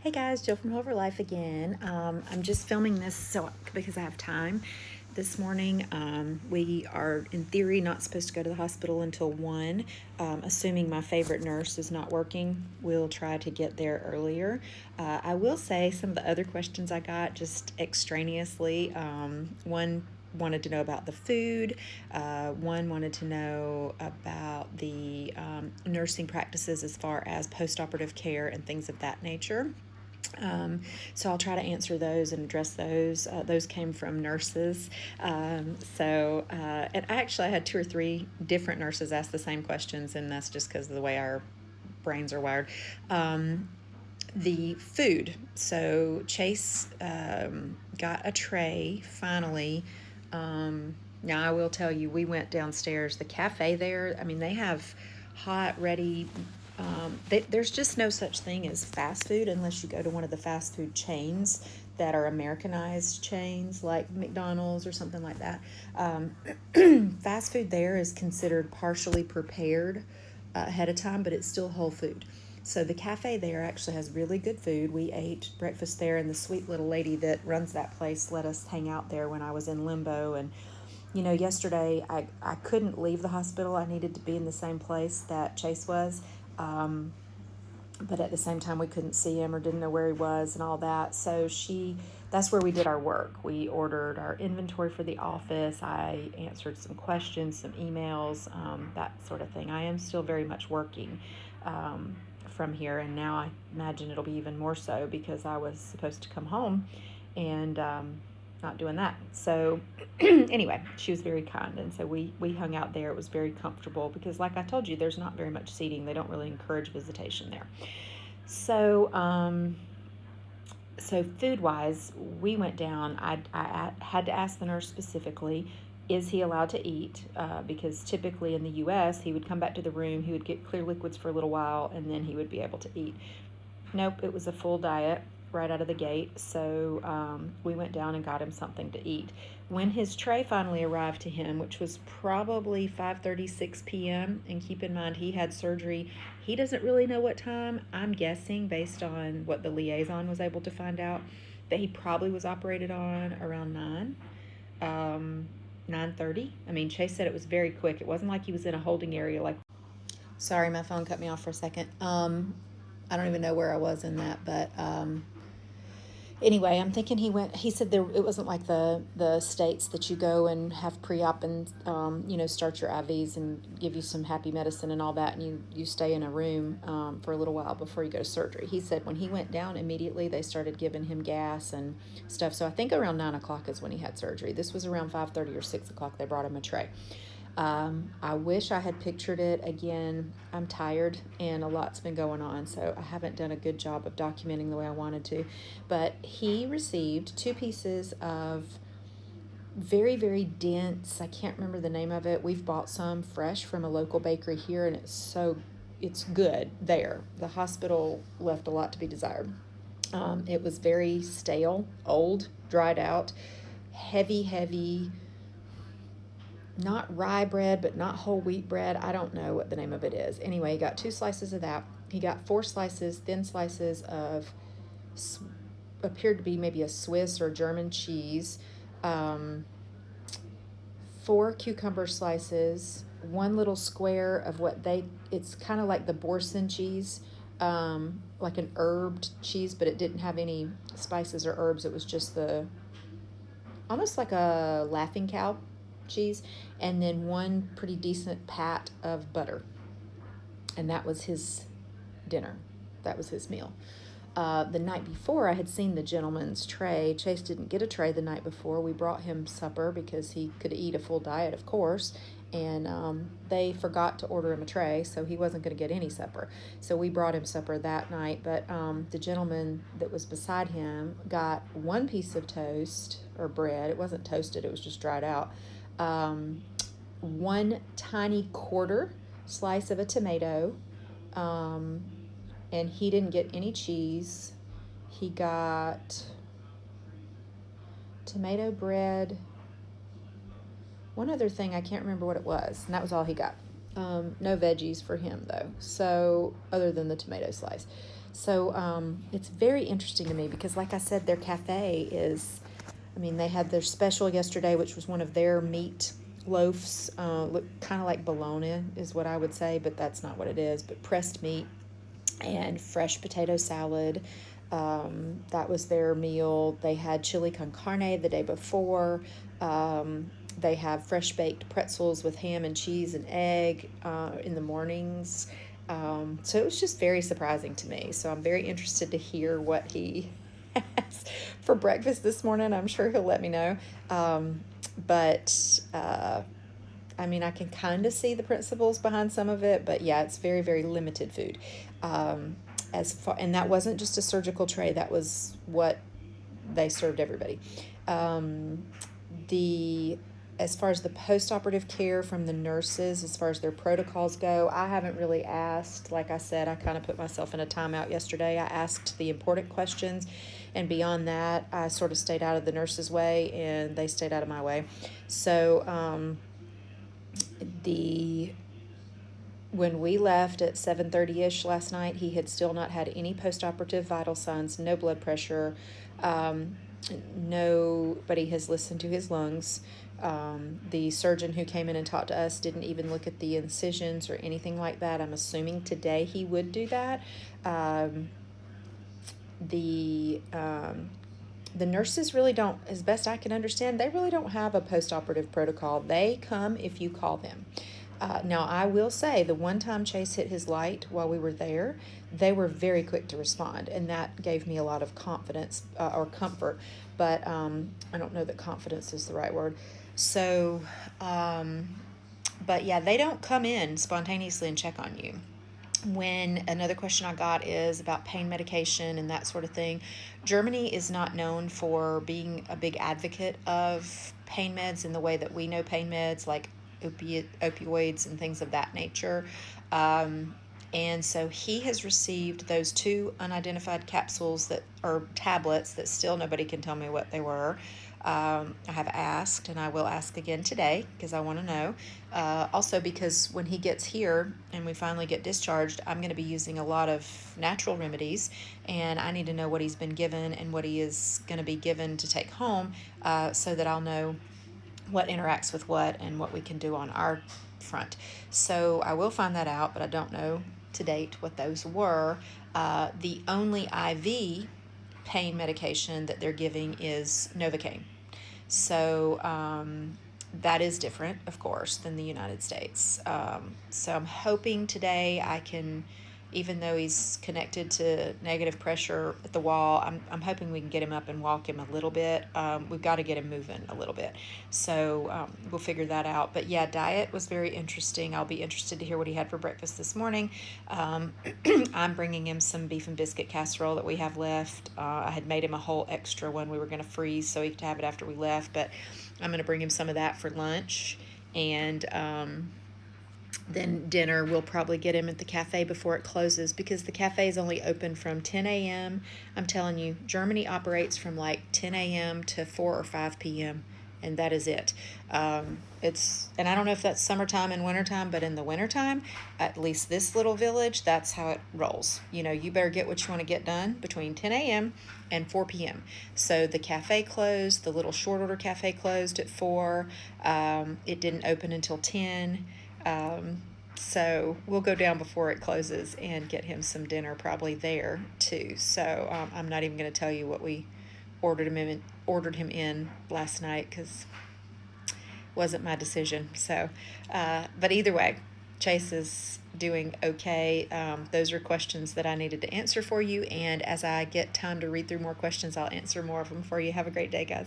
Hey guys, Jill from Hover Life again. I'm just filming this because I have time. This morning, we are in theory not supposed to go to the hospital until 1. Assuming my favorite nurse is not working, we'll try to get there earlier. I will say some of the other questions I got just extraneously. One wanted to know about the food. One wanted to know about the nursing practices as far as post-operative care and things of that nature. So I'll try to answer those and address those. Those came from nurses. And I had 2 or 3 different nurses ask the same questions, and that's just because of the way our brains are wired. The food. So Chase got a tray finally. Now I will tell you, we went downstairs. The cafe there, I mean, they have hot, ready. There's just no such thing as fast food unless you go to one of the fast food chains that are Americanized chains like McDonald's or something like that. Fast food there is considered partially prepared ahead of time, but it's still whole food. So the cafe there actually has really good food. We ate breakfast there, and the sweet little lady that runs that place let us hang out there when I was in limbo. And yesterday I couldn't leave the hospital. I needed to be in the same place that Chase was. But at the same time, we couldn't see him or didn't know where he was and all that. So that's where we did our work. We ordered our inventory for the office. I answered some questions, some emails, that sort of thing. I am still very much working from here, and now I imagine it'll be even more so because I was supposed to come home and not doing that. So anyway, she was very kind, and so we hung out there. It was very comfortable because, like I told you, there's not very much seating. They don't really encourage visitation there. So food wise, we went down. I had to ask the nurse specifically, is he allowed to eat? Because typically in the U.S., he would come back to the room, he would get clear liquids for a little while, and then he would be able to eat. Nope, it was a full diet right out of the gate. So we went down and got him something to eat. When his tray finally arrived to him, which was probably 5:36 p.m., and keep in mind he had surgery, he doesn't really know what time. I'm guessing based on what the liaison was able to find out that he probably was operated on around 9:30. I mean, Chase said it was very quick. It wasn't like he was in a holding area. Like, sorry, my phone cut me off for a second. I don't even know where I was in that, but anyway, I'm thinking he said it wasn't like the states that you go and have pre-op and start your IVs and give you some happy medicine and all that, and you stay in a room for a little while before you go to surgery. He said when he went down, immediately they started giving him gas and stuff. So I think around 9 o'clock is when he had surgery. This was around 5:30 or 6 o'clock. They brought him a tray. I wish I had pictured it. Again, I'm tired and a lot's been going on, so I haven't done a good job of documenting the way I wanted to. But he received 2 pieces of very, very dense, I can't remember the name of it. We've bought some fresh from a local bakery here, and it's good there. The hospital left a lot to be desired. It was very stale, old, dried out, heavy, not rye bread, but not whole wheat bread. I don't know what the name of it is. Anyway, he got 2 slices of that. He got 4 slices, thin slices of appeared to be maybe a Swiss or German cheese, 4 cucumber slices, 1 little square of it's kind of like the Boursin cheese, like an herbed cheese, but it didn't have any spices or herbs. It was just almost like a Laughing Cow cheese, and then 1 pretty decent pat of butter. And that was his dinner. That was his meal. The night before, I had seen the gentleman's tray. Chase didn't get a tray the night before. We brought him supper because he could eat a full diet, of course, and they forgot to order him a tray, so he wasn't going to get any supper. So we brought him supper that night, but the gentleman that was beside him got 1 piece of toast or bread. It wasn't toasted, it was just dried out. 1 tiny quarter slice of a tomato, and he didn't get any cheese. He got tomato bread, one other thing, I can't remember what it was, and that was all he got. No veggies for him, though, so other than the tomato slice. So it's very interesting to me because, like I said, their cafe is, I mean, they had their special yesterday, which was one of their meat loaves. Look kind of like bologna, is what I would say, but that's not what it is. But pressed meat and fresh potato salad. That was their meal. They had chili con carne the day before. They have fresh baked pretzels with ham and cheese and egg in the mornings. So it was just very surprising to me. So I'm very interested to hear what he has for breakfast this morning. I'm sure he'll let me know. But I mean, I can kind of see the principles behind some of it, but yeah, it's very, very limited food. As far, and that wasn't just a surgical tray, that was what they served everybody. Um, the As far as the post-operative care from the nurses, as far as their protocols go, I haven't really asked. Like I said, I kind of put myself in a timeout yesterday. I asked the important questions, and beyond that, I sort of stayed out of the nurses' way, and they stayed out of my way. So the when we left at 7:30ish last night, he had still not had any post-operative vital signs, no blood pressure. Um, Nobody has listened to his lungs. The surgeon who came in and talked to us didn't even look at the incisions or anything like that. I'm assuming today he would do that. Um, the um, the nurses really don't, as best I can understand, they really don't have a post-operative protocol. They come if you call them. Now, I will say the one time Chayse hit his light while we were there, they were very quick to respond, and that gave me a lot of confidence or comfort. But I don't know that confidence is the right word. So, but yeah, they don't come in spontaneously and check on you. When another question I got is about pain medication and that sort of thing. Germany is not known for being a big advocate of pain meds in the way that we know pain meds, like opioids and things of that nature. And so he has received those two unidentified capsules that are tablets that still nobody can tell me what they were. I have asked, and I will ask again today because I want to know. Also, because when he gets here and we finally get discharged, I'm going to be using a lot of natural remedies, and I need to know what he's been given and what he is going to be given to take home so that I'll know what interacts with what and what we can do on our front. So I will find that out, but I don't know to date what those were. The only IV pain medication that they're giving is Novocaine. So that is different, of course, than the United States. So I'm hoping today I can, even though he's connected to negative pressure at the wall, I'm hoping we can get him up and walk him a little bit. We've got to get him moving a little bit. So we'll figure that out. But yeah, diet was very interesting. I'll be interested to hear what he had for breakfast this morning. I'm bringing him some beef and biscuit casserole that we have left. I had made him a whole extra one we were going to freeze so he could have it after we left. But I'm going to bring him some of that for lunch. And then dinner, we'll probably get him at the cafe before it closes because the cafe is only open from 10 a.m. I'm telling you, Germany operates from like 10 a.m. to 4 or 5 p.m. and that is it. And I don't know if that's summertime and wintertime, but in the wintertime, at least this little village, that's how it rolls. You know, you better get what you want to get done between 10 a.m. and 4 p.m. So the cafe closed, the little short order cafe closed at 4. It didn't open until 10. So we'll go down before it closes and get him some dinner probably there too. So I'm not even going to tell you what we ordered him in last night because it wasn't my decision. So, but either way, Chayse is doing okay. Those are questions that I needed to answer for you. And as I get time to read through more questions, I'll answer more of them for you. Have a great day, guys.